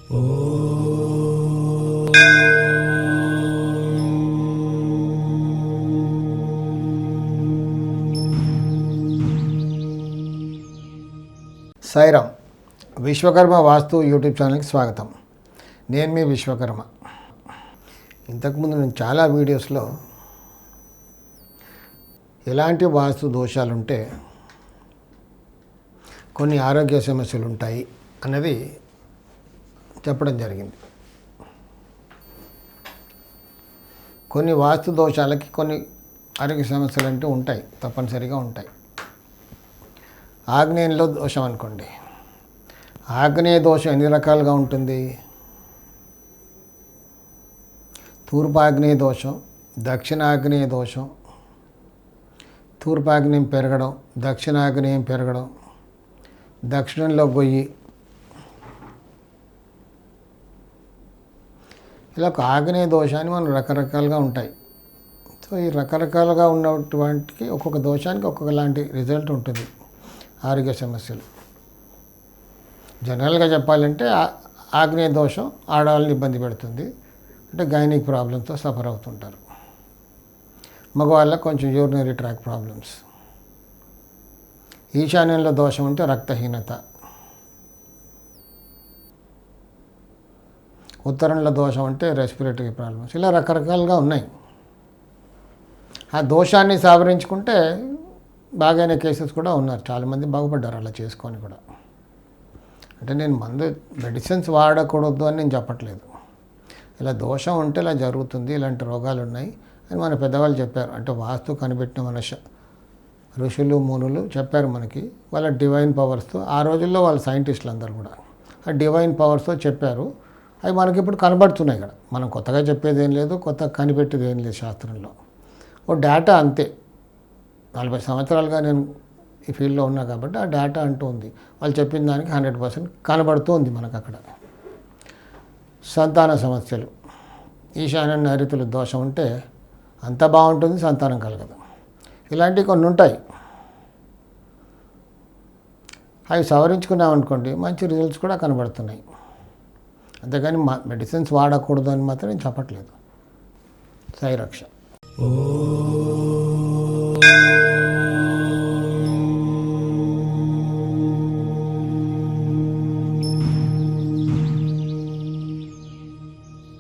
సాయిరామ్. విశ్వకర్మ వాస్తు YouTube ఛానల్కి స్వాగతం. నేను మీ విశ్వకర్మ. ఇంతకుముందు నేను చాలా వీడియోస్లో ఎలాంటి వాస్తు దోషాలుంటే కొన్ని ఆరోగ్య సమస్యలు ఉంటాయి అన్నది చెప్పడం జరిగింది. కొన్ని వాస్తు దోషాలకి కొన్ని ఆరోగ్య సమస్యలు అంటూ ఉంటాయి, తప్పనిసరిగా ఉంటాయి. ఆగ్నేయంలో దోషం అనుకోండి. ఆగ్నేయ దోషం ఎన్ని రకాలుగా ఉంటుంది? తూర్పు ఆగ్నేయ దోషం, దక్షిణ ఆగ్నేయ దోషం, తూర్పు ఆగ్నేయం పెరగడం, దక్షిణ ఆగ్నేయం పెరగడం, దక్షిణంలో గొయ్యి, ఇలా ఒక ఆగ్నేయ దోషాన్ని మనం రకరకాలుగా ఉంటాయి. సో ఈ రకరకాలుగా ఉన్నటువంటి ఒక్కొక్క దోషానికి ఒక్కొక్క లాంటి రిజల్ట్ ఉంటుంది. ఆరోగ్య సమస్యలు జనరల్గా చెప్పాలంటే ఆగ్నేయ దోషం ఆడవాళ్ళని ఇబ్బంది పెడుతుంది. అంటే గైనిక్ ప్రాబ్లమ్స్తో సఫర్ అవుతుంటారు. మగవాళ్ళకి కొంచెం యూరినరీ ట్రాక్ ప్రాబ్లమ్స్. ఈశాన్యంలో దోషం ఉంటే రక్తహీనత. ఉత్తరంలో దోషం అంటే రెస్పిరేటరీ ప్రాబ్లమ్స్. ఇలా రకరకాలుగా ఉన్నాయి. ఆ దోషాన్ని సవరించుకుంటే బాగైన కేసెస్ కూడా ఉన్నారు. చాలామంది బాగుపడ్డారు అలా చేసుకొని కూడా. అంటే నేను మెడిసిన్స్ వాడకూడదు అని నేను చెప్పట్లేదు. ఇలా దోషం ఉంటే ఇలా జరుగుతుంది, ఇలాంటి రోగాలు ఉన్నాయి అని మన పెద్దవాళ్ళు చెప్పారు. అంటే వాస్తు కనిపెట్టిన మన ఋషులు మునులు చెప్పారు మనకి. వాళ్ళ డివైన్ పవర్స్తో, ఆ రోజుల్లో వాళ్ళ సైంటిస్టులు అందరూ కూడా ఆ డివైన్ పవర్స్తో చెప్పారు. అవి మనకి ఇప్పుడు కనబడుతున్నాయి. ఇక్కడ మనం కొత్తగా చెప్పేది ఏం లేదు, కొత్తగా కనిపెట్టేది ఏం లేదు. శాస్త్రంలో ఓ డేటా అంతే. 40 సంవత్సరాలుగా నేను ఈ ఫీల్డ్లో ఉన్నా కాబట్టి ఆ డేటా అంటూ ఉంది. వాళ్ళు చెప్పిన దానికి 100% కనబడుతూ ఉంది మనకు అక్కడ. సంతాన సమస్యలు, ఈశాన్య నైరుతుల దోషం ఉంటే అంత బాగుంటుంది, సంతానం కలగదు. ఇలాంటివి కొన్ని ఉంటాయి. అవి సవరించుకున్నామనుకోండి మంచి రిజల్ట్స్ కూడా కనబడుతున్నాయి. అంతేగాని మెడిసిన్స్ వాడకూడదు అని మాత్రం నేను చెప్పట్లేదు. సాయి రక్ష.